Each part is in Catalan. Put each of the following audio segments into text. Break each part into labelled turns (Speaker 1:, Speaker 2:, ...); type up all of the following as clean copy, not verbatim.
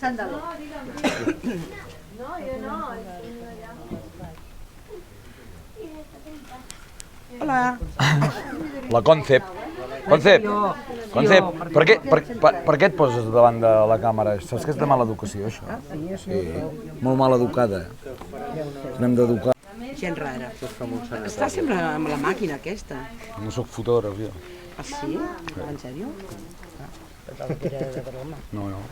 Speaker 1: Sándalo.
Speaker 2: No, yo no.
Speaker 1: Hola.
Speaker 3: La Concept. Concept, per què et poses davant de la càmera? Saps que és de mala educació, això? Sí, molt mal educada. N'hem d'educar.
Speaker 1: Gent rara. Està sempre amb la màquina aquesta.
Speaker 3: No sóc fotògraf, jo.
Speaker 1: Ah, sí? En sèrio?
Speaker 3: No, no.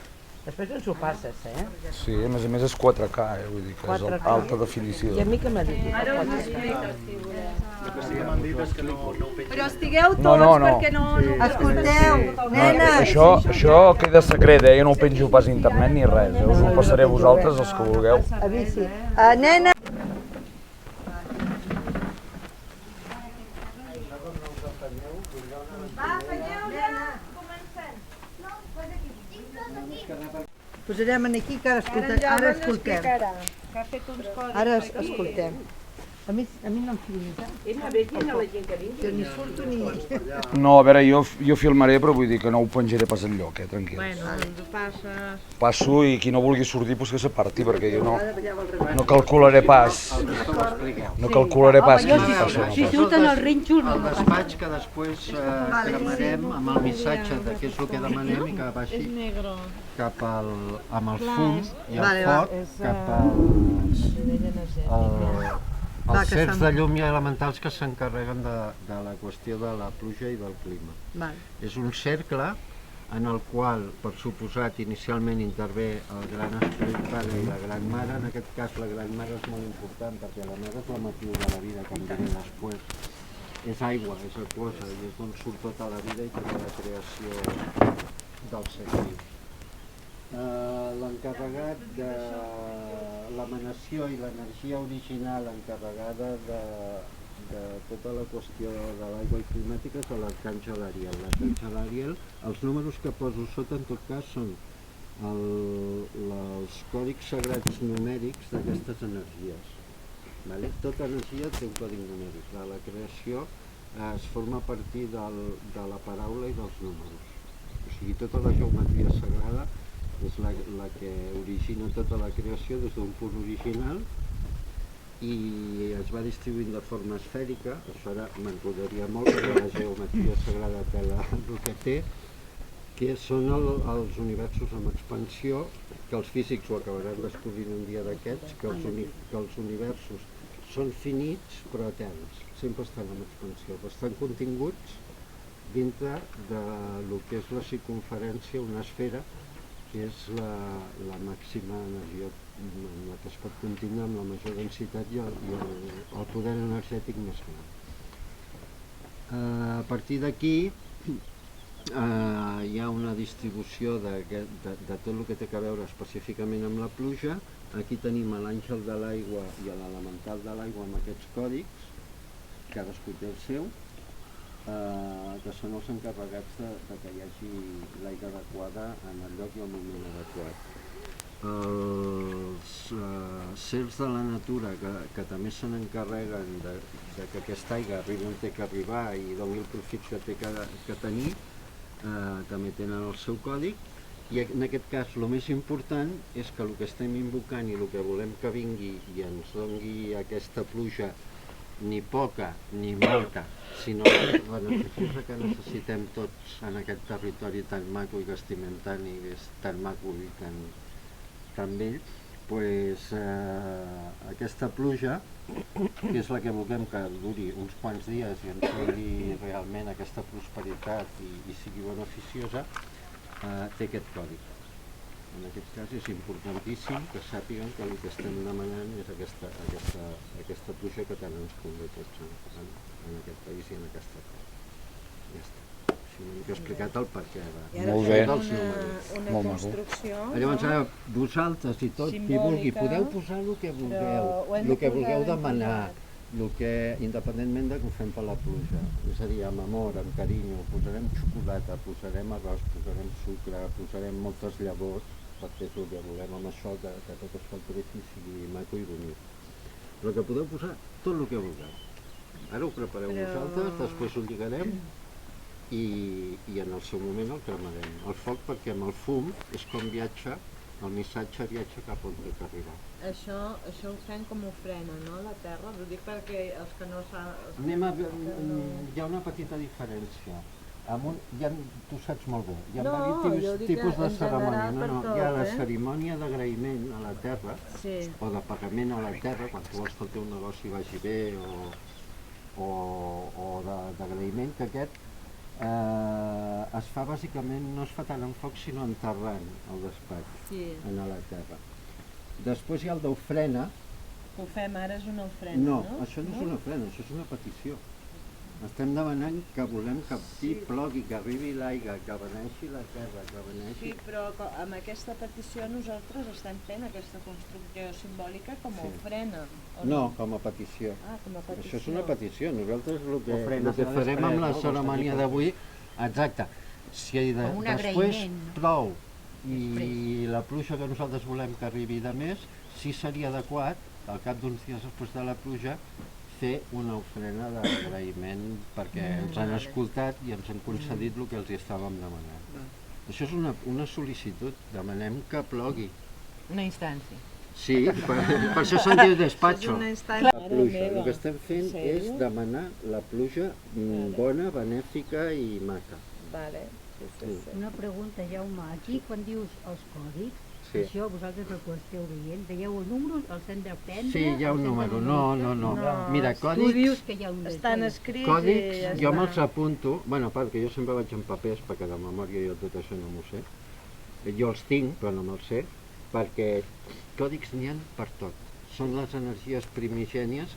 Speaker 1: Després ens ho passes, eh?
Speaker 3: Sí, a més és 4K, vull dir que és alta definició.
Speaker 1: I a mi que m'ha dit?
Speaker 2: Ara us expliques, si voleu. Però estigueu tots,
Speaker 3: No.
Speaker 2: perquè no...
Speaker 1: Escolteu, nena!
Speaker 3: Això queda secret, jo no ho penjo pas a internet ni res, us ho passaré a vosaltres, els que vulgueu.
Speaker 1: Avisi. Nena! Posarem aquí que ara escoltem. Ara escoltem. A mi no em filmis, eh? Que ni surto ni...
Speaker 3: No, a veure, jo filmaré, però vull dir que no ho penjaré pas enlloc, tranquil.
Speaker 2: Bueno, ens ho passes...
Speaker 3: Passo i qui no vulgui sortir, doncs que s'aparti, perquè jo no calcularé pas. No calcularé pas qui passa o no
Speaker 2: Si
Speaker 3: passa.
Speaker 2: surten els rinxos...
Speaker 4: El despatx que després cremarem amb el missatge de què és el que demanem i que baixi cap amb el fum i el foc cap als cercs de llum i elementals que s'encarreguen de la qüestió de la pluja i del clima. És un cercle en el qual, per suposat, inicialment intervé el gran esperit pare i la gran mare. En aquest cas la gran mare és molt important perquè la mare és la matriu de la vida, com diré després. És aigua, és aquosa i és d'on surt tota la vida i tota la creació del ser viu. L'encarregat de l'emanació i l'energia original encarregada de tota la qüestió de l'aigua i climàtica és l'arcàngel Ariel. L'arcàngel Ariel, els números que poso sota en tot cas són els còdics sagrats numèrics d'aquestes energies. Tota energia té un codi numèric. La creació es forma a partir de la paraula i dels números. O sigui, tota la geometria sagrada és la que origina tota la creació des d'un punt original i es va distribuint de forma esfèrica. Això ara m'enrodaria molt perquè la geometria sagrada té el que té, que són els universos amb expansió, que els físics ho acabaran descobrint un dia d'aquests, que els universos són finits però eterns, sempre estan en expansió, però estan continguts dintre del que és la circumferència, una esfera, que és la màxima energia en la que es pot contindre amb la major densitat i el poder energètic més gran. A partir d'aquí hi ha una distribució de tot el que té a veure específicament amb la pluja. Aquí tenim l'àngel de l'aigua i l'elemental de l'aigua amb aquests còdics, cadascú té el seu, que són els encarregats de que hi hagi l'aigua adequada en el lloc i el moment adequat. Els cercs de la natura que també se n'encarreguen de que aquesta aigua arribi on té que arribar i doni el profit que té que tenir, també tenen el seu còdic, i en aquest cas el més important és que el que estem invocant i el que volem que vingui i ens doni aquesta pluja ni poca ni molta, sinó l'energia que necessitem tots en aquest territori tan maco i que estimem tant i és tan maco i tan bell, doncs aquesta pluja, que és la que volem que duri uns quants dies i ens doni realment aquesta prosperitat i sigui beneficiosa, té aquest còdic. En aquest cas és importantíssim que sàpiguen que el que estem demanant és aquesta pluja que tant ens convé tots en aquest país i en aquesta terra. Ja està. Així una mica explicat el perquè
Speaker 3: Molt bé.
Speaker 4: dels números.
Speaker 3: Molt maco.
Speaker 4: Llavors ara vosaltres i tot qui vulgui podeu posar el que vulgueu demanar, independentment de que ho fem per la pluja. És a dir, amb amor, amb carinyo, posarem xocolata, posarem arròs, posarem sucre, posarem moltes llavors, perquè és el que volem amb això, que tot es calculifi sigui maco i bonic. Però que podeu posar tot el que vulgueu. Ara ho prepareu vosaltres, després ho lligarem i en el seu moment el cremarem. El foc, perquè amb el fum és com viatja El missatge viatja cap on té que arribar.
Speaker 2: Això ho fem com ofrena, no, la terra? Ho dic perquè els que no saben...
Speaker 4: Hi ha una petita diferència. Tu saps molt bé, hi ha
Speaker 2: No, jo
Speaker 4: diversos
Speaker 2: dic
Speaker 4: tipus de
Speaker 2: en
Speaker 4: cerimònia.
Speaker 2: general per
Speaker 4: Hi ha
Speaker 2: tot,
Speaker 4: la
Speaker 2: eh?
Speaker 4: cerimònia d'agraïment a la terra,
Speaker 2: Sí.
Speaker 4: o de pagament a la terra, quan tu vols que el teu negoci vagi bé, o d'agraïment, que aquest es fa bàsicament, no es fa tant en foc, sinó enterrant el despatx
Speaker 2: Sí.
Speaker 4: a la terra. Després hi ha el d'ofrena.
Speaker 2: Ho fem ara, és una ofrena,
Speaker 4: No,
Speaker 2: no?
Speaker 4: això no és una ofrena, això és una petició. Estem demanant que volem que aquí plogui, que arribi l'aigua, que beneixi la terra, que beneixi...
Speaker 2: Sí, però amb aquesta petició nosaltres estem fent aquesta construcció simbòlica com a ofrena. o
Speaker 4: No, com a petició.
Speaker 2: Ah, com a petició.
Speaker 4: Això és una petició. Nosaltres el
Speaker 5: Ofrena
Speaker 4: que
Speaker 5: serà
Speaker 4: farem amb la
Speaker 5: després, no?
Speaker 4: cerimònia d'avui, exacte, si
Speaker 6: Com un
Speaker 4: després
Speaker 6: agraïment, no?
Speaker 4: plou i la pluja que nosaltres volem que arribi de més, sí seria adequat, al cap d'uns dies després de la pluja, fer una ofrena d'agraïment perquè ens han escoltat i ens han concedit el que els estàvem demanant. Això és una sol·licitud, demanem que plogui.
Speaker 6: Una instància.
Speaker 4: Sí, per això se'n diu
Speaker 2: És
Speaker 4: despatxo.
Speaker 2: una instància.
Speaker 4: La pluja, el que estem fent és demanar la pluja bona, benèfica i maca.
Speaker 2: Vale. Sí.
Speaker 7: Una pregunta, Jaume. Aquí, quan dius els còdics,
Speaker 4: Sí.
Speaker 7: això vosaltres el esteu veient, veieu els números, els hem d'aprendre?
Speaker 4: Sí, hi ha un
Speaker 7: els hem de
Speaker 4: número,
Speaker 7: memoritzar?
Speaker 4: no. Mira,
Speaker 7: Tu
Speaker 4: còdics,
Speaker 7: dius que hi ha un
Speaker 2: Estan
Speaker 7: desig.
Speaker 2: escrits
Speaker 4: còdics,
Speaker 2: i ja
Speaker 4: jo me'ls
Speaker 2: està.
Speaker 4: apunto, bueno, a part que jo sempre vaig en papers, perquè de memòria jo tot això no m'ho sé. Jo els tinc, però no me'ls sé, perquè còdics n'hi ha per tot. Són les energies primigènies,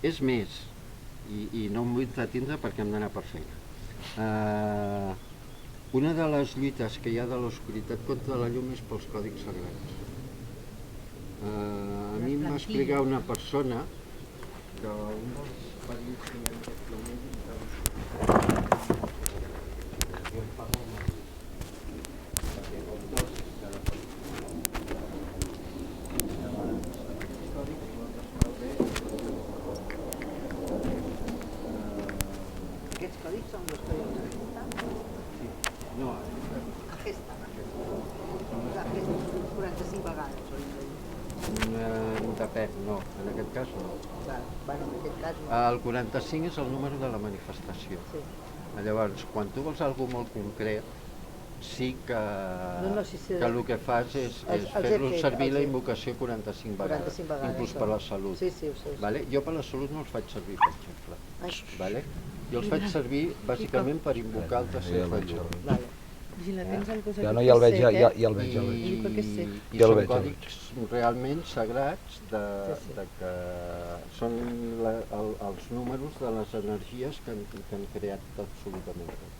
Speaker 4: és més, i no em vull entretindre perquè hem d'anar per feina. Una de les lluites que hi ha de l'oscuritat contra la llum és pels còdics sagrats. A mi em va explicar una persona que un dels perills que hi ha en aquest planeta jo em fa molt mal. Perquè com tots, cada persona aquests còdics no es cal bé.
Speaker 1: Aquests còdics són els còdics de Gesta?
Speaker 4: Sí. No,
Speaker 1: A Gesta. A Gesta, 45 vegades.
Speaker 4: depèn, no, en aquest cas no.
Speaker 1: Bueno, en aquest cas no.
Speaker 4: El 45 és el número de la manifestació.
Speaker 1: Sí.
Speaker 4: Llavors, quan tu vols alguna molt concret, sí que,
Speaker 1: sí, sí.
Speaker 4: que el que fas és
Speaker 1: Els he
Speaker 4: fer-lo
Speaker 1: fet,
Speaker 4: servir
Speaker 1: els
Speaker 4: la
Speaker 1: he-
Speaker 4: invocació 45 vegades,
Speaker 1: 45 vegades,
Speaker 4: inclús
Speaker 1: això.
Speaker 4: per la salut.
Speaker 1: Sí, sí, ho sé.
Speaker 4: Vale? Jo per la salut no els faig servir, per exemple.
Speaker 1: Ai,
Speaker 4: Vale? Jo els faig servir bàsicament per invocar el tercer rajo.
Speaker 1: vale.
Speaker 2: Vigila, tens el cosset
Speaker 3: Ja no, ja el veig, ja el veig, ja el
Speaker 4: I,
Speaker 3: veig.
Speaker 2: perquè sí.
Speaker 4: i
Speaker 3: Ja el
Speaker 4: són
Speaker 3: veig, ja el
Speaker 4: còdics realment sagrats de que són els números de les energies que han creat absolutament tot.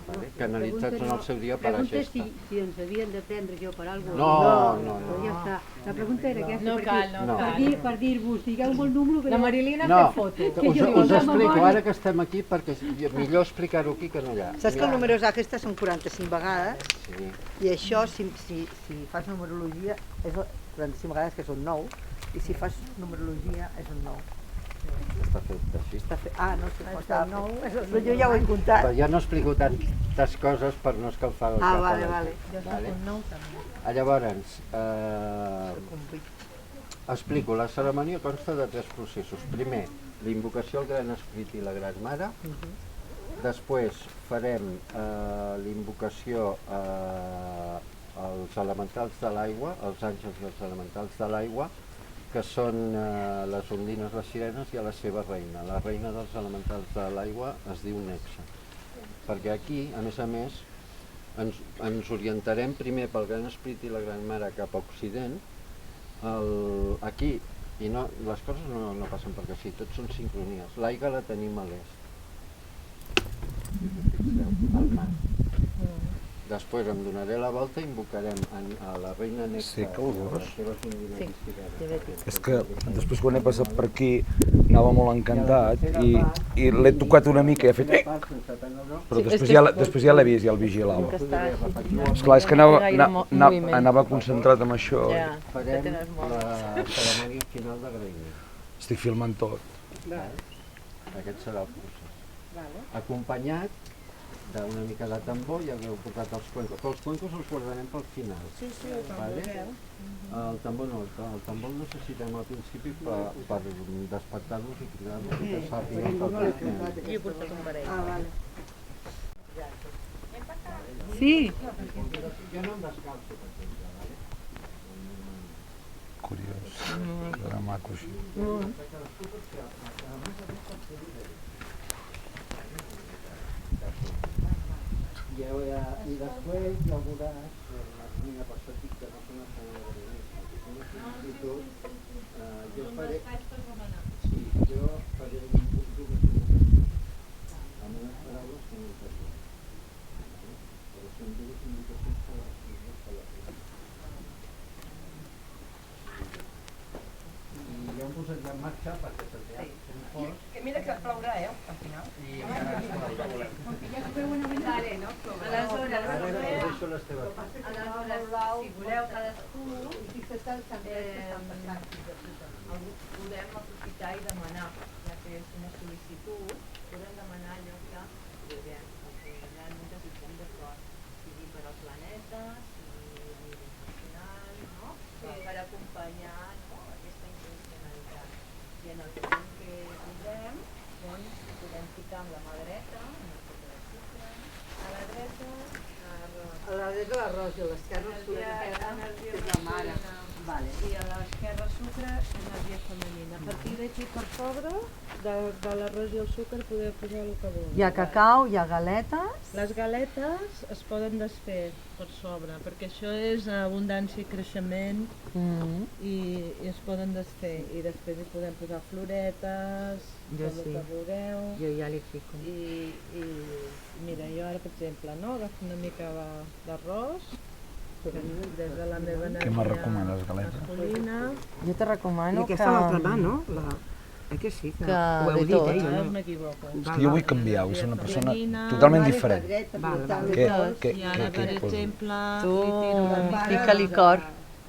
Speaker 4: Vale? Canalitzats en el seu dia per a
Speaker 7: Pregunta
Speaker 4: Gesta.
Speaker 7: si ens havien de prendre jo per alguna
Speaker 4: No.
Speaker 7: Ja està. La pregunta era aquesta.
Speaker 2: No cal, no cal.
Speaker 7: Per dir-vos, digueu-me el número que
Speaker 2: La
Speaker 7: jo...
Speaker 2: Marilina
Speaker 4: No,
Speaker 2: ha fet foto.
Speaker 4: us explico ara que estem aquí perquè millor explicar-ho aquí que no allà.
Speaker 1: Saps que els números a Gesta són 45 vegades
Speaker 4: Sí.
Speaker 1: i això, si fas numerologia, és 45 vegades que són 9 i si fas numerologia és un 9.
Speaker 4: Està fet així.
Speaker 1: No sé com està. Jo ja ho he comptat.
Speaker 4: Però jo no explico tantes coses per no escalfar el cap.
Speaker 1: Vale,
Speaker 4: a la
Speaker 1: vale.
Speaker 4: gent, vale? Llavors, explico, la cerimònia consta de 3 processos. Primer, la invocació al Gran Esprit i la Gran Mare. Després farem la invocació als elementals de l'aigua, els àngels i els elementals de l'aigua, que són les ondines, les sirenes i a la seva reina. La reina dels elementals de l'aigua es diu Nexa. Perquè aquí, a més, ens orientarem primer pel Gran Esprit i la Gran Mare cap a Occident. Aquí, i no, les coses no passen perquè sí, tot són sincronies. L'aigua la tenim a l'est, si us fixeu, al mar. Després em donaré la volta i invocarem a la reina Nexa
Speaker 3: Sí, que el
Speaker 4: i a
Speaker 3: gos.
Speaker 4: les seves ondines i sirenes.
Speaker 3: És que després quan he passat per aquí anava molt encantat i l'he tocat una mica i he fet però després ja l'he vist, ja el vigilava. Esclar, és que anava concentrat en això.
Speaker 4: Farem la cerimònia final d'agraïment.
Speaker 3: Estic filmant tot.
Speaker 4: Aquest serà el procés. Acompanyat una mica de tambor i hagueu posat els cuencos. Però els cuencos els guardarem pel final.
Speaker 2: Sí, el tambor.
Speaker 4: El tambor no, el tambor el necessitem al principi per despertar-los i cridar-los i que sàpiguen que el fem.
Speaker 2: Jo he portat un parell.
Speaker 1: vale.
Speaker 7: Sí.
Speaker 4: Jo no em descalço, per exemple, vale?
Speaker 3: Curiós. Era maco així.
Speaker 4: I després ja veuràs, mira, per això dic que no són els sol·licituds, jo faré... Sí, jo faré un amb unes paraules que no entenc. Però són dues comunicacions que i ja hem posat ja en marxa perquè se'ls ha fent fort.
Speaker 1: Que mira que plourà, al final.
Speaker 4: I encara deixo les teves parts.
Speaker 5: Si voleu cadascú, podem aprofitar i demanar, ja que és una sol·licitud, podem demanar allò que realment estem d'acord, sigui per als planetes, sigui a nivell nacional, no? Per acompanyar aquesta intencionalitat. I en el moment que podem, doncs podem ficar amb la mà dreta, en el toc de sucre, a la dreta,
Speaker 1: A la dreta l'arròs i a l'esquerra
Speaker 5: energia
Speaker 1: és la mare. Vale.
Speaker 2: I a l'esquerra sucre, energia femenina. A partir d'aquí per sobre, de l'arròs i el sucre podeu posar el que vulgueu.
Speaker 5: Hi ha cacau, hi ha galetes.
Speaker 2: Les galetes es poden desfer per sobre, perquè això és abundància i creixement i es poden desfer. I després hi podem posar floretes,
Speaker 5: Jo
Speaker 2: tot el
Speaker 5: sí.
Speaker 2: que vulgueu.
Speaker 5: Jo ja li fico.
Speaker 2: I mira, jo ara, per exemple, no, agafo una mica d'arròs, des de la meva energia
Speaker 3: Què me recomanes, galeta?
Speaker 2: masculina.
Speaker 5: Jo te recomano que...
Speaker 1: Aquesta l'altra mà, no? Que sí, que
Speaker 5: Que
Speaker 1: ho heu
Speaker 5: de
Speaker 1: dit,
Speaker 5: tot.
Speaker 1: jo
Speaker 2: Ara
Speaker 1: no.
Speaker 2: m'equivoco.
Speaker 3: És que jo vull canviar, vull ser una persona totalment diferent.
Speaker 2: I ara, per exemple,
Speaker 5: Tu,
Speaker 2: li tiro una mica
Speaker 5: fica-li cor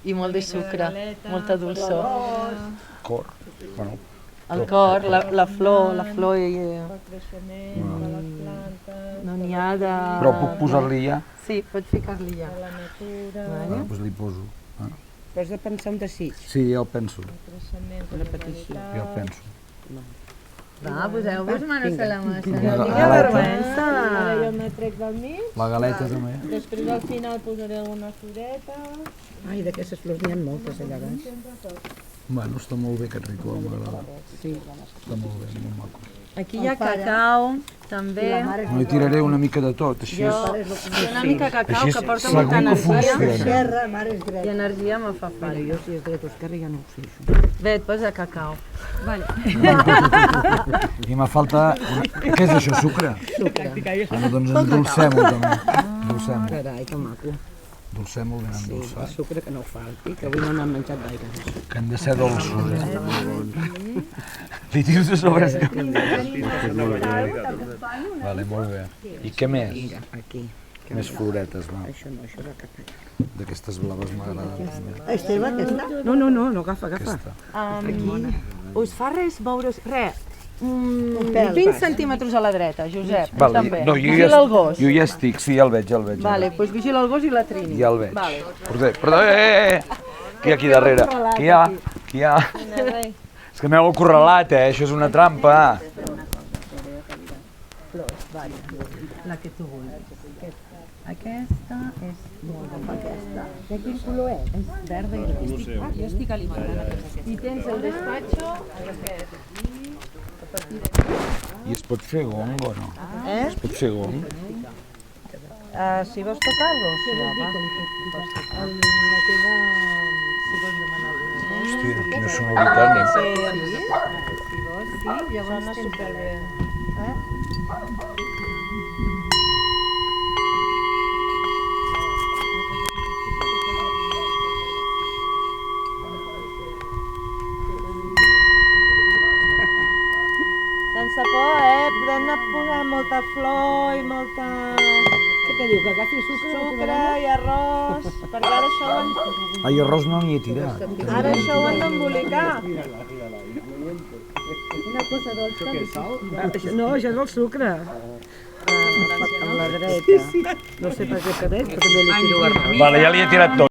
Speaker 5: i molt de sucre, molta dolçor.
Speaker 3: Cor. Bueno,
Speaker 5: El cor, la flor i...
Speaker 2: pel creixement, de les plantes,
Speaker 5: No n'hi ha de...
Speaker 3: però puc posar-li ja?
Speaker 5: Sí, pots ficar-li ja.
Speaker 2: de la natura,
Speaker 3: Bueno, doncs li poso. Ah.
Speaker 1: Però has de pensar un desig.
Speaker 3: Sí, ja ho penso,
Speaker 2: el creixement de
Speaker 1: Una
Speaker 2: la
Speaker 1: petició.
Speaker 3: ja ho
Speaker 2: humanitat.
Speaker 3: penso.
Speaker 5: Va, poseu-vos manos a la massa.
Speaker 3: La
Speaker 5: No tingueu
Speaker 3: galeta.
Speaker 5: vergüenza.
Speaker 2: Ara jo me trec del mig,
Speaker 3: La galeta també.
Speaker 2: després al final posaré alguna floreta.
Speaker 1: Ai, d'aquestes flors n'hi ha moltes allà baix.
Speaker 3: Bueno, està molt bé aquest ritual, m'agrada.
Speaker 1: Sí.
Speaker 3: Està molt bé, molt maco.
Speaker 5: Aquí hi ha cacau, també.
Speaker 3: No hi tiraré una mica de tot, així
Speaker 5: Jo,
Speaker 3: és...
Speaker 5: una mica cacau
Speaker 3: Així
Speaker 5: que
Speaker 3: és
Speaker 5: porta
Speaker 3: segur
Speaker 5: molta
Speaker 3: que
Speaker 5: energia.
Speaker 3: funciona.
Speaker 1: Esquerra, mare és
Speaker 5: I
Speaker 1: dreta.
Speaker 5: energia me fa falta.
Speaker 1: Jo si és dreta o esquerra ja no ho sé, això.
Speaker 5: Bé, et posa cacau.
Speaker 3: I me falta... Què és això, sucre? Bueno, doncs endolcem-ho també. Endolcem-ho.
Speaker 1: Carai, que maco.
Speaker 3: Endolcem-ho ben
Speaker 1: Sí, el
Speaker 3: endolçat.
Speaker 1: sucre que no falti, que avui no n'han menjat gaire.
Speaker 3: Que han de ser dolços, eh? Li tiros a sobre seu. Vale, molt bé. I què més?
Speaker 1: Mira, aquí.
Speaker 3: Més floretes, va.
Speaker 1: Això no, això és la cacau.
Speaker 3: D'aquestes blaves m'agraden també.
Speaker 1: Esteve, aquesta? No, agafa.
Speaker 3: Aquesta.
Speaker 5: Us fa res veure's... Res.
Speaker 1: pèl,
Speaker 5: 20
Speaker 1: vas.
Speaker 5: centímetres a la dreta, Josep,
Speaker 3: Vale,
Speaker 5: també.
Speaker 3: no,
Speaker 5: Vigila el gos.
Speaker 3: jo ja estic, sí, ja el veig,
Speaker 5: Vale, doncs vigila el gos i la Trini.
Speaker 3: Ja el veig.
Speaker 5: Vale.
Speaker 3: Perdó, Qui hi ha aquí darrere? Qui hi ha? Qui hi ha? És que m'heu acorralat, això és una trampa.
Speaker 5: La que tu vulguis. Aquesta és molt bona. Aquesta. De quin color és? És verda i gris.
Speaker 2: Jo estic alimentant aquesta.
Speaker 5: I tens el despatxo,
Speaker 3: I es pot fer gong o no? Es pot fer gong?
Speaker 5: si vols tocar-lo, sí, va. La teva... Si vols demanar alguna
Speaker 3: Hòstia, quina sonoritat, no?
Speaker 5: Si vols, sí, llavors
Speaker 2: Sona
Speaker 5: tens...
Speaker 2: superbé. Sense por, podem anar posant molta flor i molta
Speaker 1: Què te diu, que agafi
Speaker 2: sucre i arròs, perquè ara això ho hem,
Speaker 3: Ai, arròs no n'hi he tirat.
Speaker 2: ara això ho hem d'embolicar.
Speaker 1: No, això és el sucre. amb la dreta. No sé per què quedet, però també li tiro garró.
Speaker 3: Vale, ja li he tirat tot.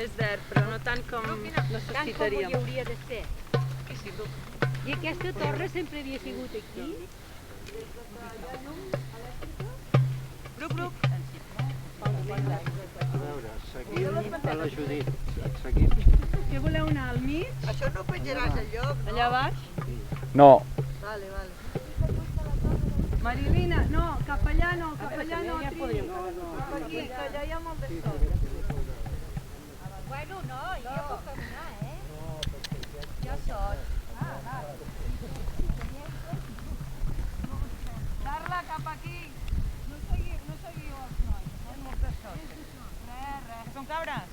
Speaker 2: És verd, però no tant com necessitaríem.
Speaker 7: Tant com hauria de ser. I aquesta torre sempre havia sigut aquí?
Speaker 4: A veure, seguim a la Judit. Seguim.
Speaker 2: Què voleu anar al mig?
Speaker 1: Això no ho penjaràs enlloc, no?
Speaker 2: Allà baix?
Speaker 3: No.
Speaker 1: Vale, vale.
Speaker 2: Marilina, no, cap allà no, Trini. Cap aquí, que allà hi ha molt de sol.
Speaker 7: Bueno, no, jo puc caminar, Jo sols.
Speaker 2: Carla, cap aquí. No seguiu els nois, és molt de sol. Res. Són cabres?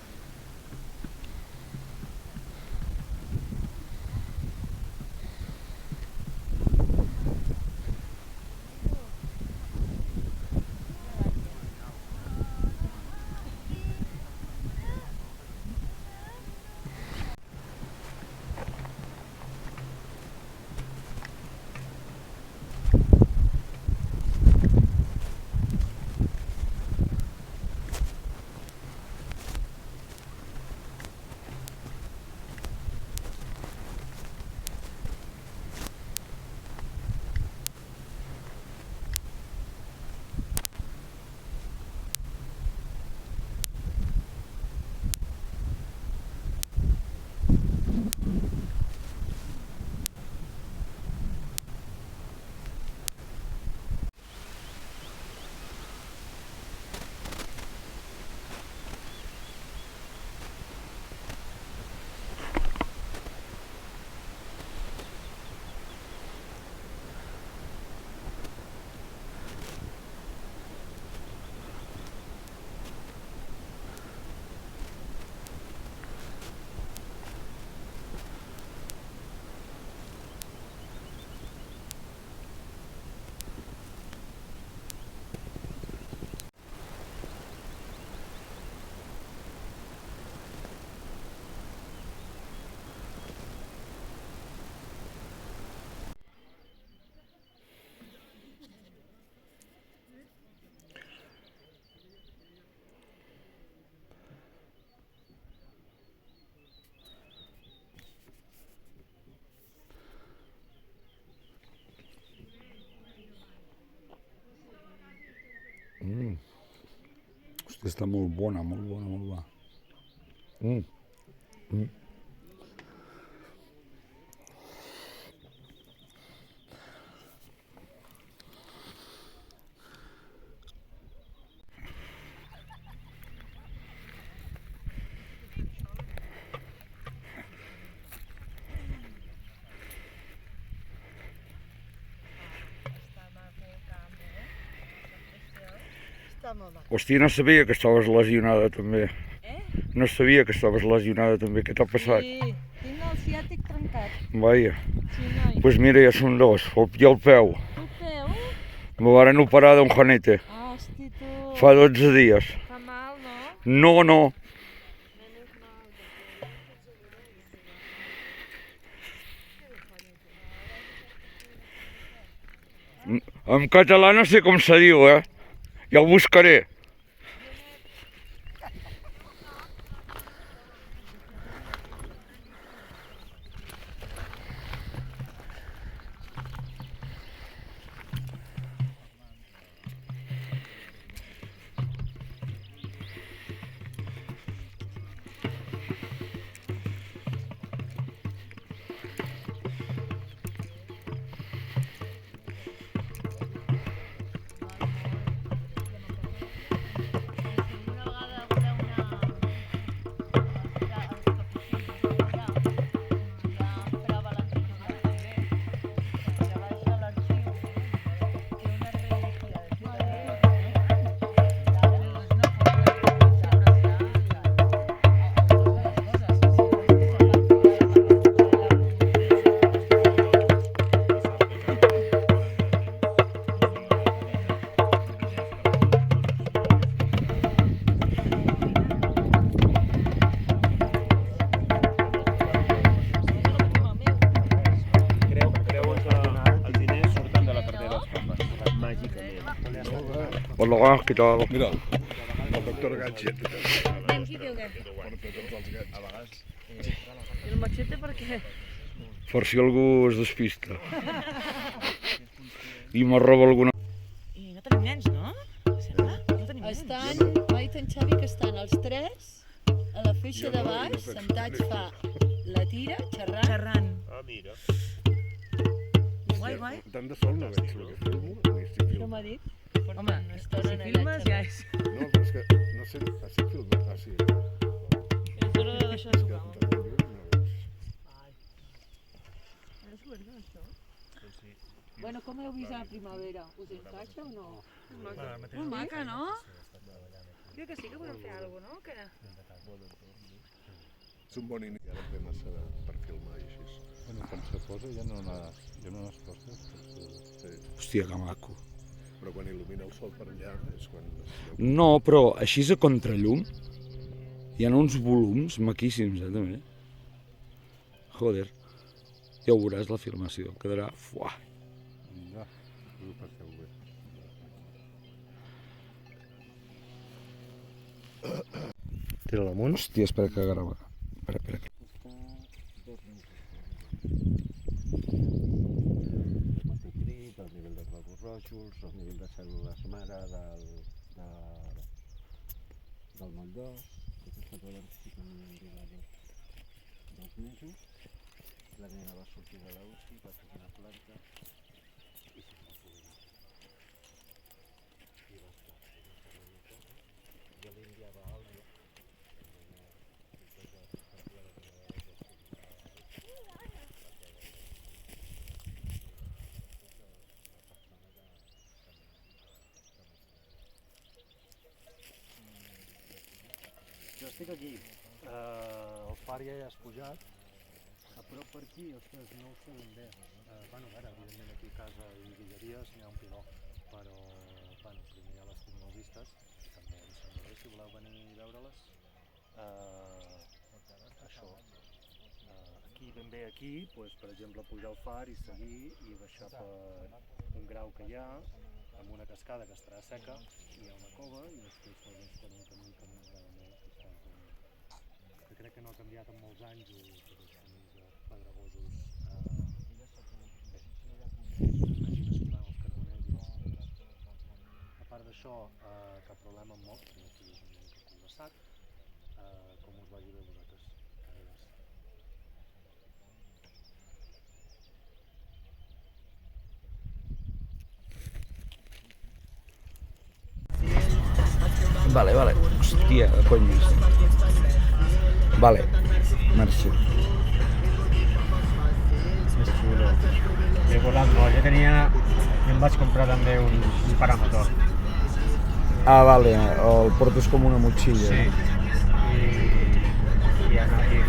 Speaker 3: Hòstia, està molt bona, molt bona, molt bona.
Speaker 1: Està
Speaker 6: Hòstia, no sabia que estaves lesionada també. No sabia que estaves lesionada també. Què t'ha passat?
Speaker 2: Sí, tinc el ciàtic trencat.
Speaker 6: Vaja.
Speaker 2: Sí, noi.
Speaker 6: Pues mira, ja són dos. I el peu.
Speaker 2: Tu peu?
Speaker 6: Me varen operar d'un janete.
Speaker 2: Hosti, tu.
Speaker 6: Fa 12 dies.
Speaker 2: Fa mal, no?
Speaker 6: No, no. En català no sé com se diu, Ja ho buscaré. Hola, què tal?
Speaker 8: Mira, el doctor Gadget.
Speaker 7: Anem, qui diu què?
Speaker 2: I el machete per què?
Speaker 6: Per si algú es despista. I me roba alguna...
Speaker 2: I no tenim nens, no? Sembla? No tenim nens.
Speaker 5: Estan, m'ha dit en Xavi que estan els tres a la feixa de baix, sentats fa la tira, xerrant.
Speaker 2: Xerrant.
Speaker 8: Ah, mira.
Speaker 2: Guai, guai.
Speaker 8: Tant de sol no veig, el que filmo, ni estic
Speaker 5: Això
Speaker 8: filmant.
Speaker 5: m'ha dit.
Speaker 2: Home, si filmes ja és...
Speaker 8: No, però és que no sé, estic filmant, sí.
Speaker 2: És hora de deixar de tocar.
Speaker 5: Bueno, com heu vist a la primavera? Us encaixa o no?
Speaker 2: Molt maca, no? Crec que sí que podem fer alguna cosa, no? Que...
Speaker 8: És un bon inici, ara té massa per filmar i així.
Speaker 9: Bueno, quan se posa ja no les coses.
Speaker 8: Sí.
Speaker 6: Hòstia, que maco.
Speaker 8: Però quan il·lumina el sol per allà és quan...
Speaker 6: No, però així a contrallum hi ha uns volums maquíssims, també. Joder. Ja ho veuràs, la filmació. Quedarà... Fuà.
Speaker 9: Ja, ho passeu bé.
Speaker 8: Tira-la amunt.
Speaker 6: Hòstia, espera que grava. Espera.
Speaker 4: El nivell de globus rojos, el nivell de cèl·lules mare del moll d'os, aquesta tolerància dels mesos, la nena va sortir de l'UCI, va fer una planta i se'n va poder. I va estar jo li enviava àudio.
Speaker 10: Jo estic aquí, el far ja has pujat, a prop per aquí, ostres, no ho sé ben bé. Bueno, a veure, evidentment aquí a casa i Guilleries n'hi ha un piló, però bueno, primer ja les tinc molt vistes, també em sembla bé si voleu venir a veure-les. Això, aquí ben bé aquí, doncs, per exemple pujar al far i seguir i baixar per un grau que hi ha, amb una cascada que estarà seca, hi ha una cova i després per un camí que m'agrada molt, que està que crec que no ha canviat en molts anys i tots els camins pedregosos bé, imagines que van els carbonells. A part d'això, cap problema amb mocs, no estiguis una mica cul-de-sac, com us vagi bé a vosaltres.
Speaker 6: Vale. Hòstia, de conyes. Vale. Merci.
Speaker 10: És xulo. Jo volant no, jo em vaig comprar també un paramotor.
Speaker 3: Ah, vale, el portes com una motxilla.
Speaker 11: Sí, i